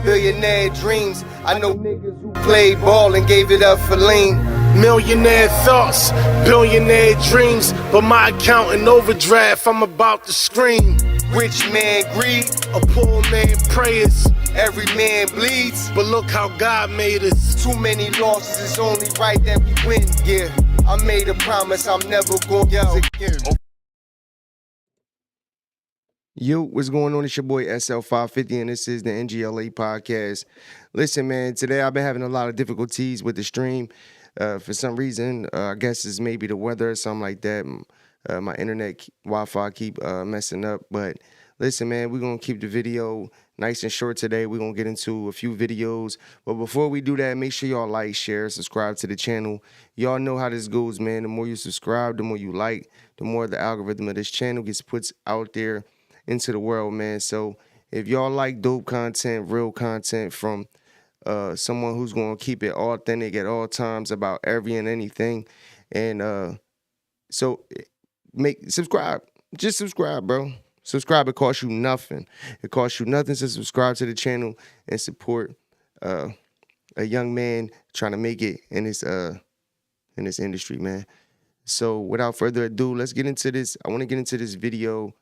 Billionaire dreams. I know niggas who played ball and gave it up for lean. Millionaire thoughts, billionaire dreams, but my account in overdraft, I'm about to scream. Rich man greed, A poor man prayers, every man bleeds. but look how God made us. Too many losses, it's only right that we win. Yeah, I made a promise I'm never gonna lose again. Yo, what's going on? It's your boy SL550, and this is the N.G.L.A podcast. Listen, man, today I've been having a lot of difficulties with the stream. For some reason, I guess it's maybe the weather or something like that. My internet Wi-Fi keep messing up. But listen, man, we're going to keep the video nice and short today. We're going to get into a few videos. But before we do that, make sure y'all like, share, subscribe to the channel. Y'all know how this goes, man. The more you subscribe, the more you like, the more the algorithm of this channel gets put out there into the world, man. So if y'all like dope content, real content from someone who's going to keep it authentic at all times about every and anything, and so subscribe. Just subscribe, bro. Subscribe. It costs you nothing. It costs you nothing to subscribe to the channel and support a young man trying to make it in this industry, man. So without further ado, let's get into this. I want to get into this video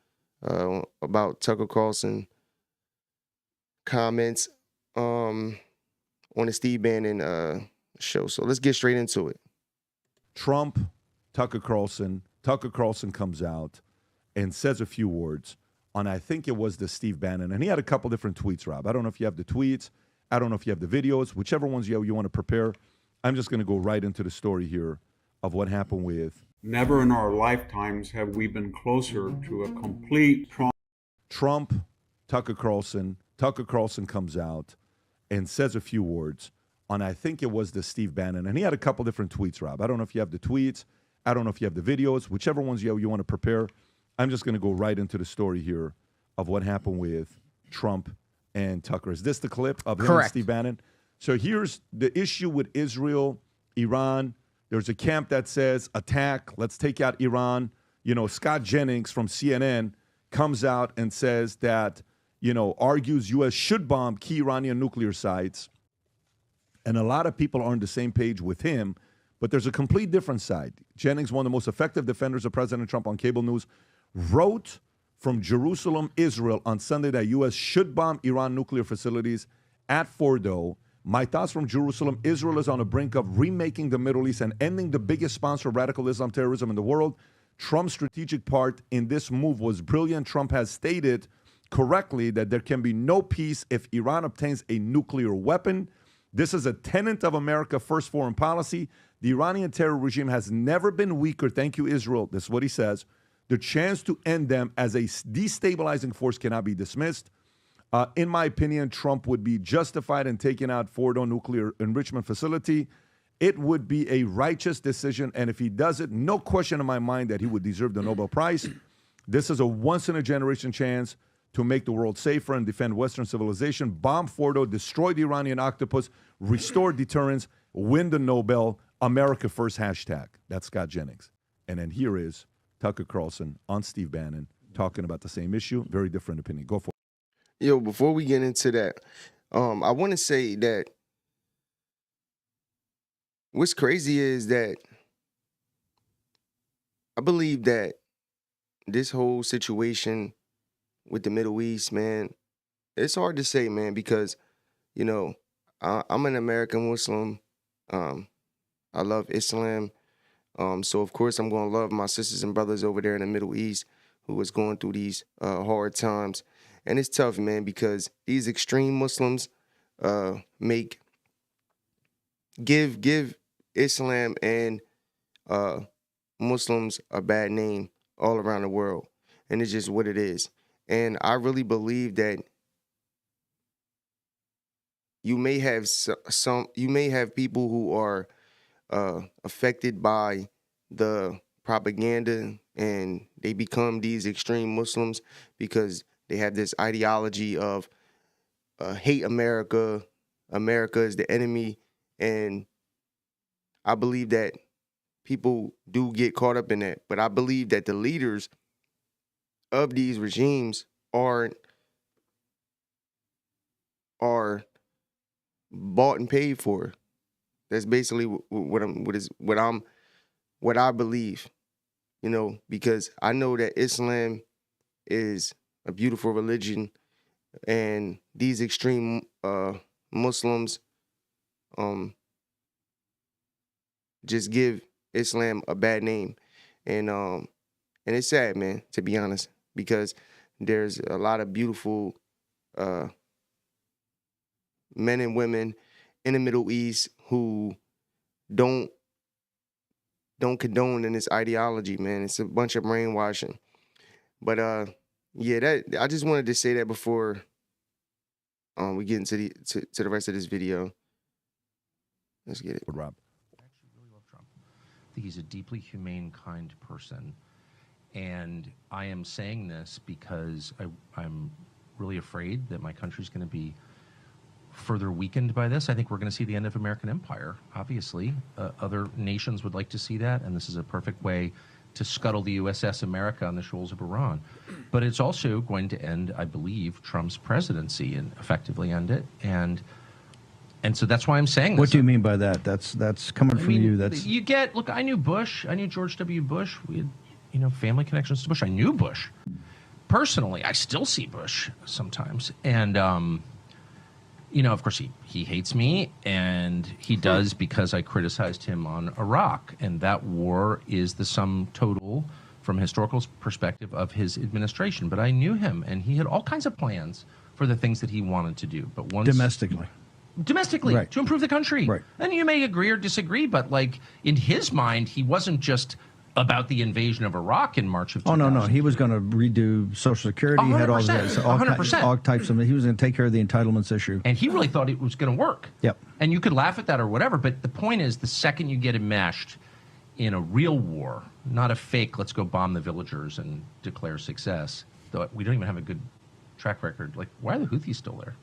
about Tucker Carlson comments on the Steve Bannon show. So let's get straight into it. Trump, Tucker Carlson comes out and says a few words on, I think it was the Steve Bannon, and he had a couple different tweets, Rob. I don't know if you have the tweets. I don't know if you have the videos. Whichever ones you want to prepare. I'm just going to go right into the story here of what happened with Never in our lifetimes have we been closer to a complete Trump, Tucker Carlson comes out and says a few words on, I think it was the Steve Bannon, and he had a couple different tweets, Rob. I don't know if you have the tweets. I don't know if you have the videos. Whichever ones you want to prepare. I'm just going to go right into the story here of what happened with Trump and Tucker. Is this the clip of him and Steve Bannon? So here's the issue with Israel, Iran. There's a camp that says attack, let's take out Iran. You know, Scott Jennings from CNN comes out and says that, argues U.S. should bomb key Iranian nuclear sites. And a lot of people are on the same page with him, but there's a complete different side. Jennings, one of the most effective defenders of President Trump on cable news, wrote from Jerusalem, Israel on Sunday that U.S. should bomb Iran nuclear facilities at Fordo. My thoughts from Jerusalem: Israel is on the brink of remaking the Middle East and ending the biggest sponsor of radical Islam terrorism in the world. Trump's strategic part in this move was brilliant. Trump has stated correctly that there can be no peace if Iran obtains a nuclear weapon. This is a tenet of America's first foreign policy. The Iranian terror regime has never been weaker. Thank you, Israel. This is what he says. The chance to end them as a destabilizing force cannot be dismissed. In my opinion, Trump would be justified in taking out Fordo nuclear enrichment facility. It would be a righteous decision, and if he does it, no question in my mind that he would deserve the Nobel Prize. This is a once-in-a-generation chance to make the world safer and defend Western civilization. Bomb Fordo, destroy the Iranian octopus, restore deterrence, win the Nobel, America first hashtag. That's Scott Jennings. And then here is Tucker Carlson on Steve Bannon talking about the same issue. Very different opinion. Go for it. Yo, before we get into that, I want to say that what's crazy is that I believe that this whole situation with the Middle East, man, it's hard to say, man, because, I'm an American Muslim. I love Islam. So, of course, I'm going to love my sisters and brothers over there in the Middle East who is going through these hard times. And it's tough, man, because these extreme Muslims give Islam and Muslims a bad name all around the world. And it's just what it is. And I really believe that you may have people who are affected by the propaganda and they become these extreme Muslims because they have this ideology of hate America. America is the enemy. And I believe that people do get caught up in that. But I believe that the leaders of these regimes aren't bought and paid for. That's basically what I believe, you know, because I know that Islam is a beautiful religion, and these extreme Muslims just give Islam a bad name, and it's sad, man, to be honest, because there's a lot of beautiful men and women in the Middle East who don't condone in this ideology, man. It's a bunch of brainwashing. But yeah, that I just wanted to say that before we get into the rest of this video. Let's get it. Rob. I actually really love Trump. I think he's a deeply humane, kind person. And I am saying this because I'm really afraid that my country's going to be further weakened by this. I think we're going to see the end of American empire, obviously. Other nations would like to see that, and this is a perfect way to scuttle the USS America on the shoals of Iran. But it's also going to end, I believe, Trump's presidency and effectively end it. And so that's why I'm saying this. What do you mean by that? That's coming from you. That's you get. Look, I knew Bush. I knew George W. Bush. We had, family connections to Bush. I knew Bush personally. I still see Bush sometimes, and of course, he hates me, and he does because I criticized him on Iraq, and that war is the sum total, from a historical perspective, of his administration. But I knew him, and he had all kinds of plans for the things that he wanted to do. But once domestically, right, to improve the country. Right. And you may agree or disagree, but like in his mind, he wasn't just about the invasion of Iraq in March of 2000. no. He was going to redo Social Security. He had all 100%. All types of. He was going to take care of the entitlements issue. And he really thought it was going to work. Yep. And you could laugh at that or whatever, but the point is, the second you get enmeshed in a real war, not a fake, let's go bomb the villagers and declare success, though we don't even have a good track record. Like, why are the Houthis still there?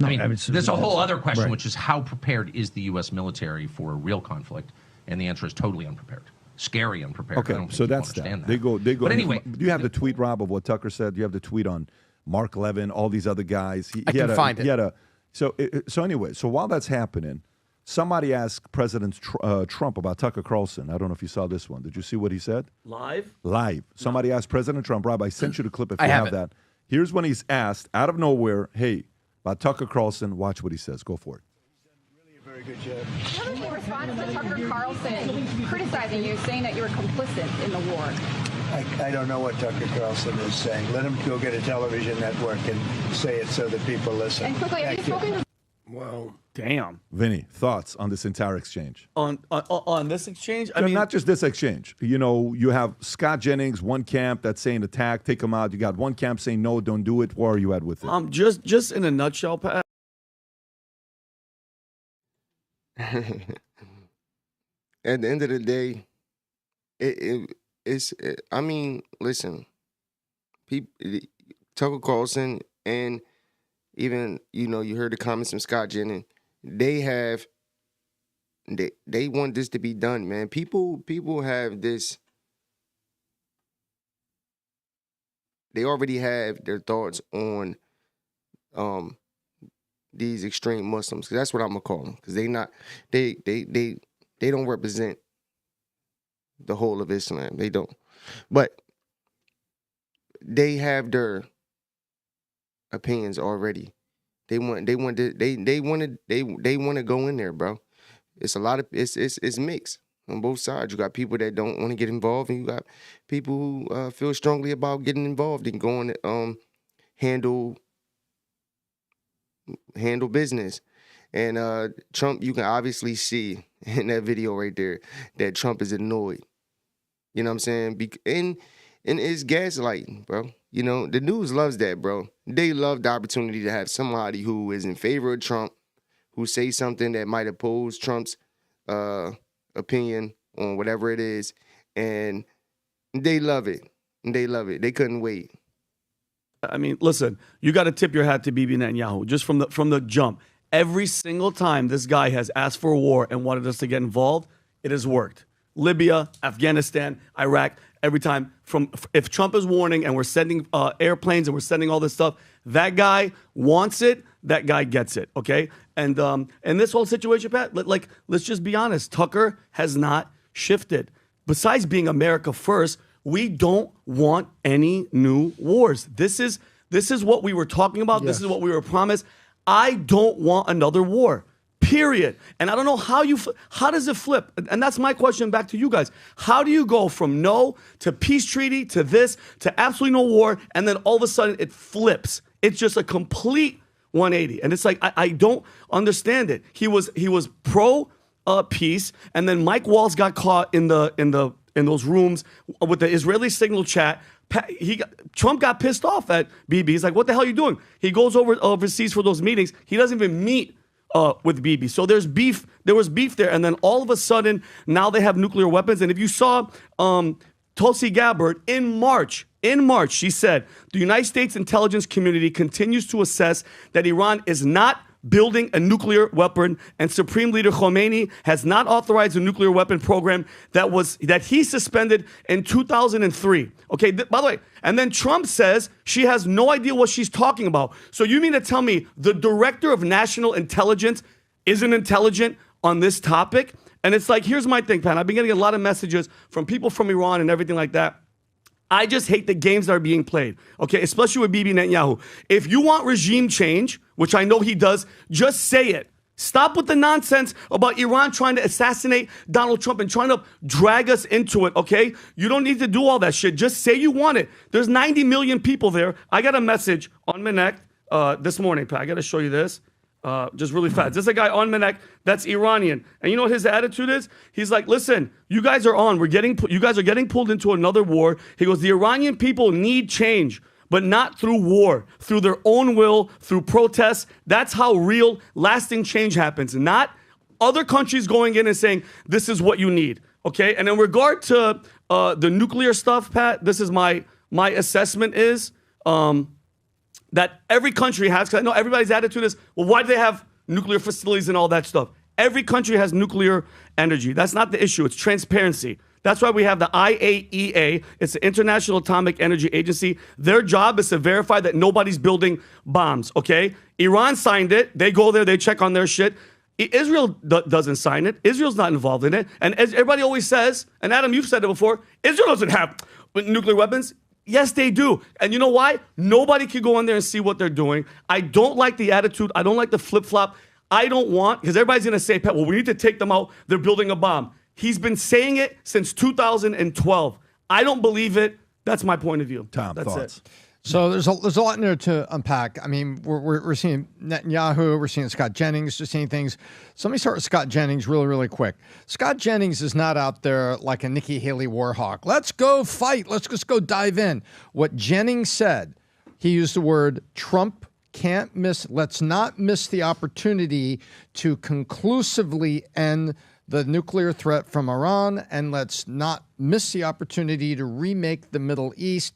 No, there's a whole other question, right, which is how prepared is the U.S. military for a real conflict? And the answer is totally unprepared. Scary unprepared. Okay, so that's that. They go. But anyway, do you have the tweet, Rob, of what Tucker said? Do you have the tweet on Mark Levin, all these other guys? I can find it. So anyway, so while that's happening, somebody asked President Trump about Tucker Carlson. I don't know if you saw this one. Did you see what he said? Live. Somebody asked President Trump. Rob, I sent you the clip if you have that. Here's when he's asked out of nowhere, hey, about Tucker Carlson. Watch what he says. Go for it. Very good job. What was your response to Tucker Carlson criticizing you, saying that you were complicit in the war? I don't know what Tucker Carlson is saying. Let him go get a television network and say it so that people listen. And quickly, have you spoken to... Wow. Damn. Vinny, thoughts on this entire exchange? On this exchange? I mean, not just this exchange. You have Scott Jennings, one camp that's saying attack, take him out. You got one camp saying no, don't do it. Where are you at with it? Just in a nutshell, Pat. At the end of the day, I mean, listen, Tucker Carlson, and even, you heard the comments from Scott Jennings, they want this to be done, man. People have this, they already have their thoughts on these extreme Muslims, because that's what I'm gonna call them, because they don't represent the whole of Islam. They don't, but they have their opinions already. They want to go in there, bro. It's a lot of it's mixed on both sides. You got people that don't want to get involved, and you got people who feel strongly about getting involved and going to handle business. And Trump, you can obviously see in that video right there that Trump is annoyed. You know what I'm saying? And it's gaslighting, bro. The news loves that, bro. They love the opportunity to have somebody who is in favor of Trump, who say something that might oppose Trump's opinion on whatever it is, and they love it. They couldn't wait. I mean, listen, you got to tip your hat to Bibi Netanyahu just from the jump. Every single time this guy has asked for a war and wanted us to get involved, it has worked. Libya, Afghanistan, Iraq, every time. If Trump is warning and we're sending airplanes and we're sending all this stuff, that guy wants it. that guy gets it, okay? And in this whole situation, Pat, let's just be honest. Tucker has not shifted. Besides being America first, we don't want any new wars. This is what we were talking about. Yes. This is what we were promised. I don't want another war. Period. And I don't know how does it flip? And that's my question back to you guys. How do you go from no to peace treaty to this to absolutely no war, and then all of a sudden it flips? It's just a complete 180. And it's like I don't understand it. He was pro peace, and then Mike Waltz got caught in those rooms with the Israeli signal chat. Trump got pissed off at Bibi. He's like, what the hell are you doing? He goes overseas for those meetings. He doesn't even meet with Bibi. So there's beef. There was beef there. And then all of a sudden, now they have nuclear weapons. And if you saw Tulsi Gabbard in March, she said, the United States intelligence community continues to assess that Iran is not building a nuclear weapon, and Supreme Leader Khomeini has not authorized a nuclear weapon program that he suspended in 2003. Okay, by the way, and then Trump says she has no idea what she's talking about. So you mean to tell me the director of national intelligence isn't intelligent on this topic? And it's like, here's my thing, Pat. I've been getting a lot of messages from people from Iran and everything like that. I just hate the games that are being played, okay, especially with Bibi Netanyahu. If you want regime change, which I know he does, just say it. Stop with the nonsense about Iran trying to assassinate Donald Trump and trying to drag us into it, okay? You don't need to do all that shit. Just say you want it. There's 90 million people there. I got a message on Minek this morning, Pat. I got to show you this. Just really fast. There's a guy on Minek that's Iranian. And you know what his attitude is? He's like, listen, you guys are on. You guys are getting pulled into another war. He goes, the Iranian people need change, but not through war, through their own will, through protests. That's how real, lasting change happens. Not other countries going in and saying, this is what you need. Okay? And in regard to the nuclear stuff, Pat, this is my assessment is... that every country has, because I know everybody's attitude is, well, why do they have nuclear facilities and all that stuff? Every country has nuclear energy. That's not the issue. It's transparency. That's why we have the IAEA. It's the International Atomic Energy Agency. Their job is to verify that nobody's building bombs, okay? Iran signed it. They go there. They check on their shit. Israel doesn't sign it. Israel's not involved in it. And as everybody always says, and Adam, you've said it before, Israel doesn't have nuclear weapons. Yes, they do. And you know why? Nobody can go in there and see what they're doing. I don't like the attitude. I don't like the flip-flop. I don't want, because everybody's going to say, Pat, well, we need to take them out. They're building a bomb. He's been saying it since 2012. I don't believe it. That's my point of view. Tom, that's thoughts? It. So there's a lot in there to unpack. I mean, we're seeing Netanyahu, we're seeing Scott Jennings, just seeing things. So let me start with Scott Jennings really, really quick. Scott Jennings is not out there like a Nikki Haley warhawk. Let's go fight. Let's just go dive in. What Jennings said, he used the word Trump can't miss. Let's not miss the opportunity to conclusively end the nuclear threat from Iran, and let's not miss the opportunity to remake the Middle East.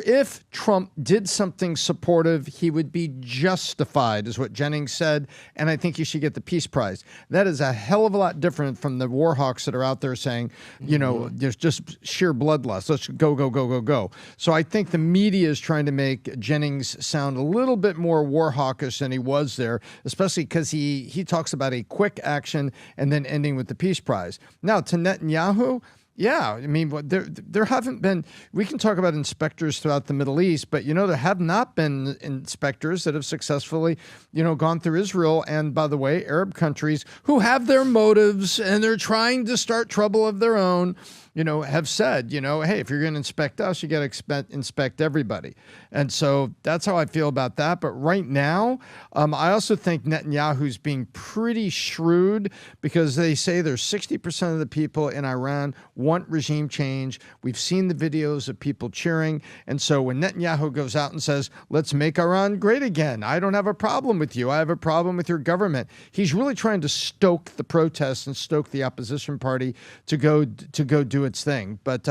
If Trump did something supportive, he would be justified, is what Jennings said, and I think he should get the Peace Prize. That is a hell of a lot different from the war hawks that are out there saying, you know, there's just sheer bloodlust. Let's go, go, go, go, go. So I think the media is trying to make Jennings sound a little bit more war hawkish than he was there, especially because he talks about a quick action and then ending with the Peace Prize. Now, to Netanyahu, yeah, I mean, there haven't been, we can talk about inspectors throughout the Middle East, but, you know, there have not been inspectors that have successfully, you know, gone through Israel and, by the way, Arab countries who have their motives and they're trying to start trouble of their own, you know, have said, you know, hey, if you're going to inspect us, you got to inspect everybody. And so that's how I feel about that. But right now, I also think Netanyahu's being pretty shrewd because they say there's 60% of the people in Iran want regime change. We've seen the videos of people cheering. And so when Netanyahu goes out and says, let's make Iran great again, I don't have a problem with you. I have a problem with your government. He's really trying to stoke the protests and stoke the opposition party to go do its thing. But,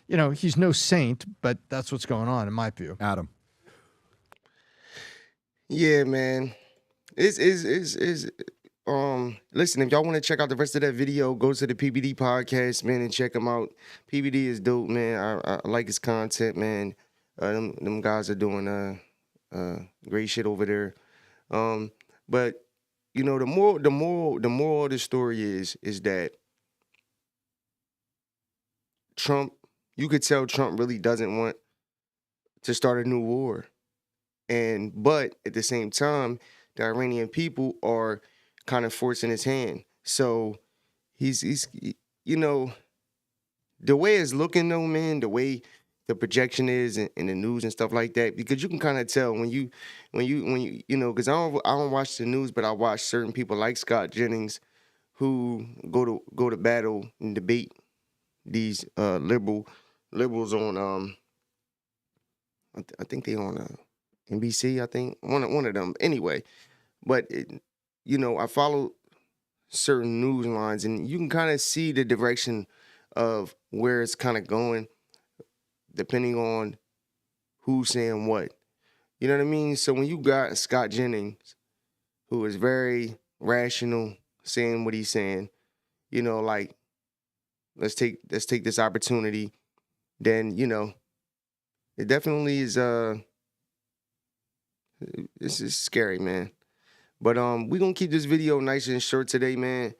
you know, he's no saint, but that's what's going on in my view. Adam. Yeah, man. Listen, if y'all want to check out the rest of that video, go to the PBD podcast, man, and check him out. PBD is dope, man. I like his content, man. Them guys are doing great shit over there. But you know, the moral of the story is that Trump, you could tell Trump really doesn't want to start a new war. But at the same time, the Iranian people are kind of forcing his hand. So he's you know, the way it's looking though, man, the way the projection is in the news and stuff like that, because you can kind of tell when you because I don't watch the news, but I watch certain people like Scott Jennings who go to battle and debate these liberals on I think they on NBC, I think one of them anyway. But I follow certain news lines, and you can kind of see the direction of where it's kind of going, depending on who's saying what. You know what I mean? So when you got Scott Jennings, who is very rational, saying what he's saying, like let's take this opportunity, then it definitely is this is scary, man. But we're gonna keep this video nice and short today, man,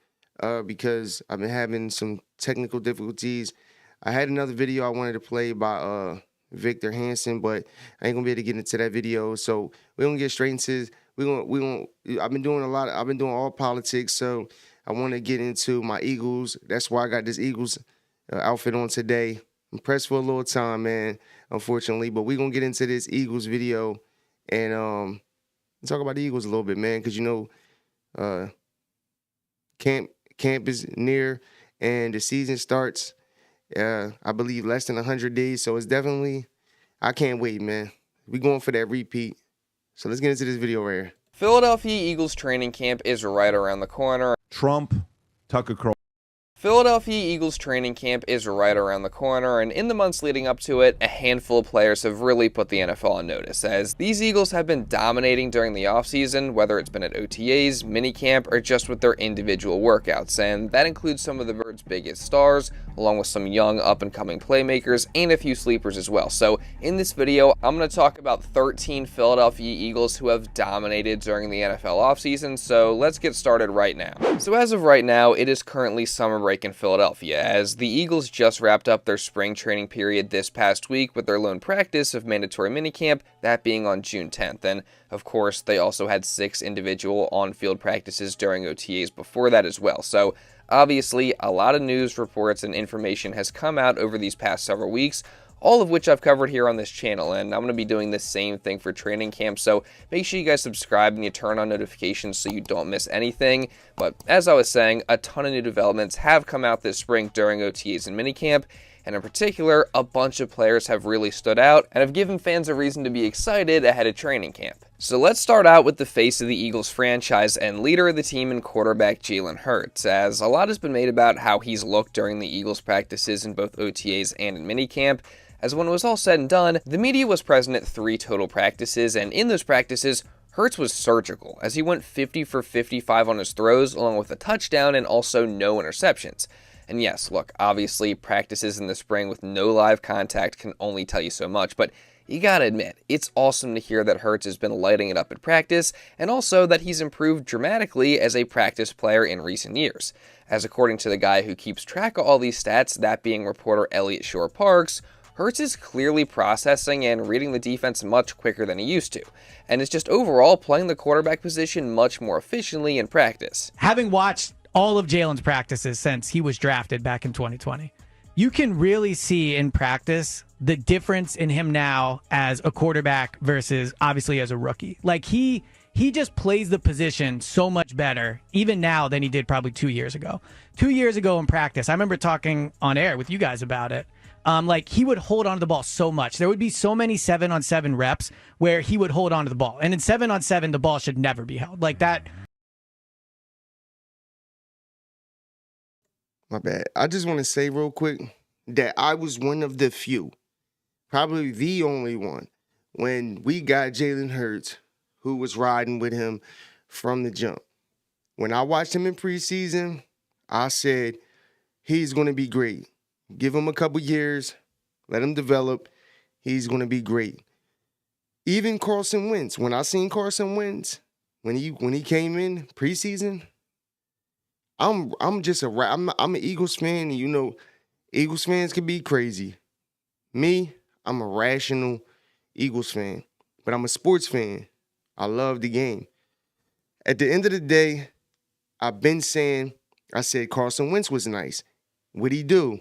because I've been having some technical difficulties. I had another video I wanted to play by Victor Hansen, but I ain't gonna be able to get into that video. So we're gonna get straight into this. I've been doing all politics, so I want to get into my Eagles. That's why I got this Eagles outfit on today. I'm pressed for a little time, man, unfortunately, but we're gonna get into this Eagles video and talk about the Eagles a little bit, man, because camp is near and the season starts. I believe less than 100 days, so it's definitely, I can't wait, man. We going for that repeat. So let's get into this video right here. Philadelphia Eagles training camp is right around the corner. Trump, Tucker Carlson. Philadelphia Eagles training camp is right around the corner, and in the months leading up to it, a handful of players have really put the NFL on notice, as these Eagles have been dominating during the offseason, whether it's been at OTAs, minicamp, or just with their individual workouts, and that includes some of the Birds' biggest stars, along with some young up-and-coming playmakers, and a few sleepers as well. So in this video, I'm going to talk about 13 Philadelphia Eagles who have dominated during the NFL offseason, so let's get started right now. So as of right now, it is currently summer break in Philadelphia, as the Eagles just wrapped up their spring training period this past week with their lone practice of mandatory minicamp, that being on June 10th. And of course, they also had 6 individual on-field practices during OTAs before that as well. So obviously, a lot of news reports and information has come out over these past several weeks, all of which I've covered here on this channel, and I'm going to be doing the same thing for training camp, so make sure you guys subscribe and you turn on notifications so you don't miss anything. But as I was saying, a ton of new developments have come out this spring during OTAs and minicamp, and in particular, a bunch of players have really stood out and have given fans a reason to be excited ahead of training camp. So let's start out with the face of the Eagles franchise and leader of the team and quarterback Jalen Hurts, as a lot has been made about how he's looked during the Eagles practices in both OTAs and in minicamp. As when it was all said and done, the media was present at 3 total practices, and in those practices, Hurts was surgical, as he went 50 for 55 on his throws, along with a touchdown and also no interceptions. And yes, look, obviously practices in the spring with no live contact can only tell you so much, but you gotta admit, it's awesome to hear that Hurts has been lighting it up at practice, and also that he's improved dramatically as a practice player in recent years. As according to the guy who keeps track of all these stats, that being reporter Elliot Shore-Parks, Hurts is clearly processing and reading the defense much quicker than he used to, and is just overall playing the quarterback position much more efficiently in practice. Having watched all of Jalen's practices since he was drafted back in 2020, you can really see in practice the difference in him now as a quarterback versus obviously as a rookie. Like he just plays the position so much better even now than he did probably 2 years ago. 2 years ago in practice, I remember talking on air with you guys about it. Like he would hold on to the ball so much. There would be so many 7-on-7 reps where he would hold on to the ball. And in 7-on-7, the ball should never be held. Like that. My bad. I just want to say real quick that I was one of the few, probably the only one, when we got Jalen Hurts, who was riding with him from the jump. When I watched him in preseason, I said, he's going to be great. Give him a couple years, let him develop. He's going to be great. Even Carlson Wentz, when I seen Carlson Wentz, when he came in preseason, I'm just I'm an Eagles fan, and you know, Eagles fans can be crazy. Me, I'm a rational Eagles fan, but I'm a sports fan. I love the game. At the end of the day, I've been saying, I said Carlson Wentz was nice. What'd he do?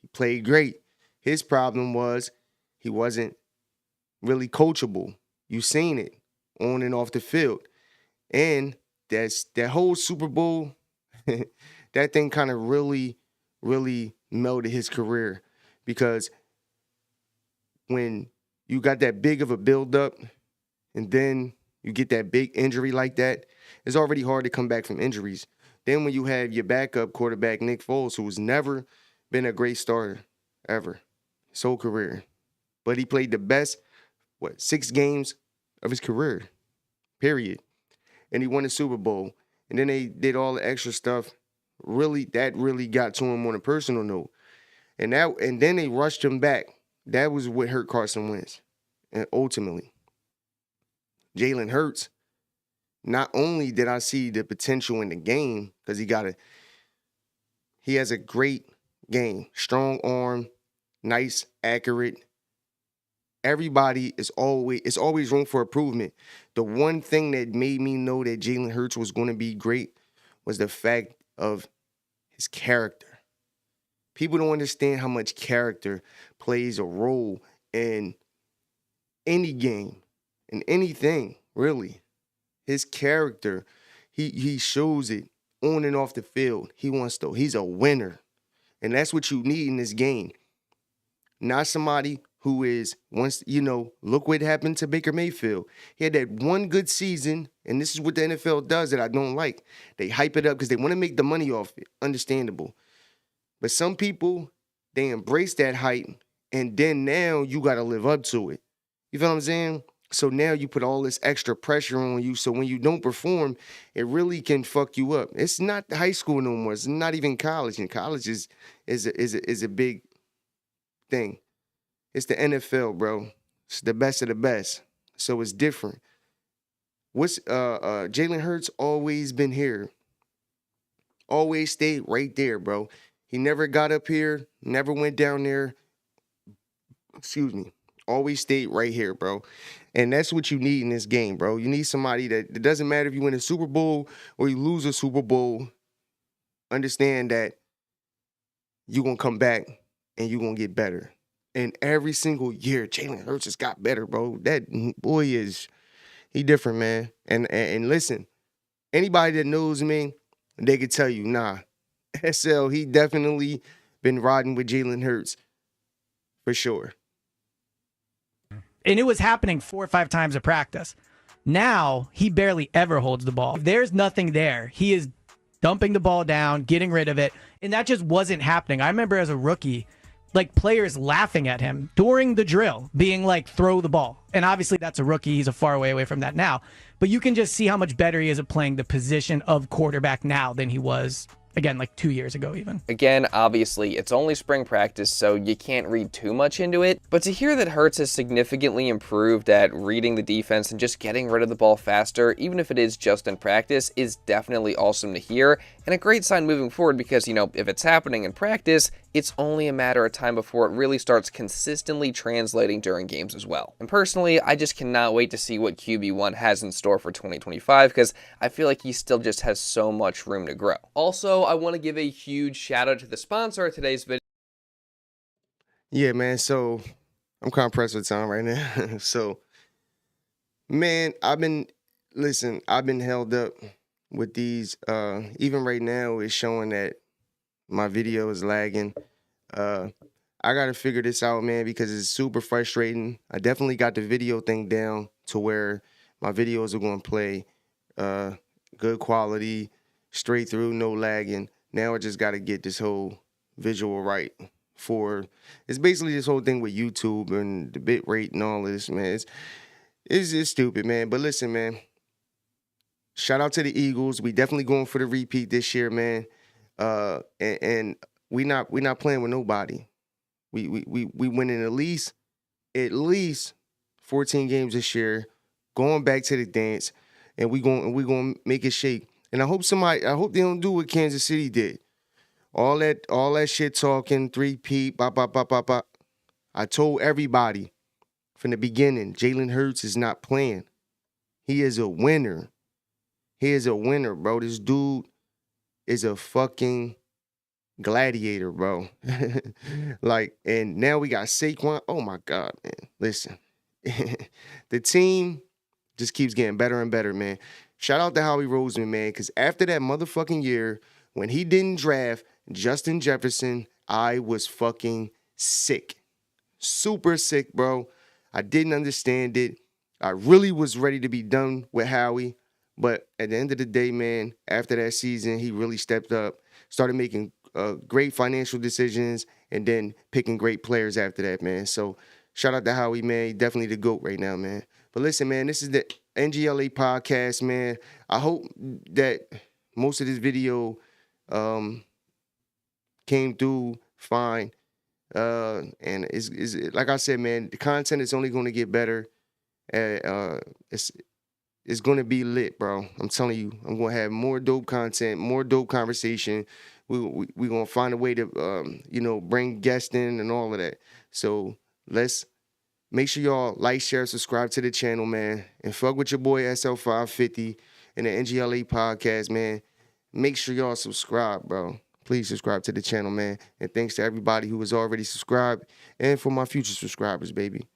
He played great. His problem was he wasn't really coachable. You seen it on and off the field. And that whole Super Bowl, that thing kind of really, really melted his career, because when you got that big of a buildup and then you get that big injury like that, it's already hard to come back from injuries. Then when you have your backup quarterback, Nick Foles, who's never been a great starter ever his whole career, but he played the best, 6 games of his career, period. And he won the Super Bowl. And then they did all the extra stuff. That really got to him on a personal note. And then they rushed him back. That was what hurt Carson Wentz. And ultimately, Jalen Hurts, not only did I see the potential in the game, because he has a great game, strong arm, nice, accurate. Everybody it's always room for improvement. The one thing that made me know that Jalen Hurts was going to be great was the fact of his character. People don't understand how much character plays a role in any game, in anything, really. His character, he shows it on and off the field. He's a winner. And that's what you need in this game. Not somebody who is, look what happened to Baker Mayfield. He had that one good season, and this is what the NFL does that I don't like. They hype it up because they want to make the money off it. Understandable. But some people, they embrace that hype, and then now you got to live up to it. You feel what I'm saying? So now you put all this extra pressure on you, so when you don't perform, it really can fuck you up. It's not high school no more. It's not even college. And college is a big thing. It's the NFL, bro. It's the best of the best. So it's different. Jalen Hurts always been here. Always stayed right there, bro. He never got up here, never went down there. Excuse me. Always stayed right here, bro. And that's what you need in this game, bro. You need somebody that it doesn't matter if you win a Super Bowl or you lose a Super Bowl. Understand that you're going to come back and you're going to get better. And every single year, Jalen Hurts has got better, bro. That boy he different, man. And listen, anybody that knows me, they could tell you, nah, SL, he definitely been riding with Jalen Hurts for sure. And it was happening 4 or 5 times a practice. Now, he barely ever holds the ball. If there's nothing there, he is dumping the ball down, getting rid of it. And that just wasn't happening. I remember as a rookie, players laughing at him during the drill, being like, throw the ball. And obviously that's a rookie. He's a far away from that now. But you can just see how much better he is at playing the position of quarterback now than he was, again, 2 years ago even. Again, obviously, it's only spring practice, so you can't read too much into it. But to hear that Hurts has significantly improved at reading the defense and just getting rid of the ball faster, even if it is just in practice, is definitely awesome to hear. And a great sign moving forward because, if it's happening in practice, it's only a matter of time before it really starts consistently translating during games as well. And personally, I just cannot wait to see what QB1 has in store for 2025 because I feel like he still just has so much room to grow. Also, I want to give a huge shout out to the sponsor of today's video. Yeah, man. So I'm kind of pressed with time right now. So, man, I've been held up with these. Even right now, it's showing that my video is lagging. I got to figure this out, man, because it's super frustrating. I definitely got the video thing down to where my videos are going to play good quality, straight through, no lagging. Now I just got to get this whole visual right it's basically this whole thing with YouTube and the bit rate and all of this, man. It's just stupid, man. But listen, man, shout out to the Eagles. We definitely going for the repeat this year, man. And we not playing with nobody. We winning at least 14 games this year, going back to the dance. and we gonna make it shake. And I hope they don't do what Kansas City did. All that shit talking, 3-peat, bop, bop, bop, bop, bop. I told everybody from the beginning, Jalen Hurts is not playing. He is a winner. He is a winner, bro. This dude is a fucking gladiator, bro. Like, and now we got Saquon. Oh my God, man. Listen. The team just keeps getting better and better, man. Shout out to Howie Roseman, man, because after that motherfucking year, when he didn't draft Justin Jefferson, I was fucking sick. Super sick, bro. I didn't understand it. I really was ready to be done with Howie. But at the end of the day, man, after that season, he really stepped up, started making great financial decisions, and then picking great players after that, man. So shout out to Howie, man. He definitely the GOAT right now, man. But listen, man, this is the N.G.L.A. podcast, man. I hope that most of this video came through fine. And it's like I said, man, the content is only going to get better. It's going to be lit, bro. I'm telling you, I'm going to have more dope content, more dope conversation. We're going to find a way to, bring guests in and all of that. So let's make sure y'all like, share, subscribe to the channel, man. And fuck with your boy SL550 and the N.G.L.A. podcast, man. Make sure y'all subscribe, bro. Please subscribe to the channel, man. And thanks to everybody who has already subscribed and for my future subscribers, baby.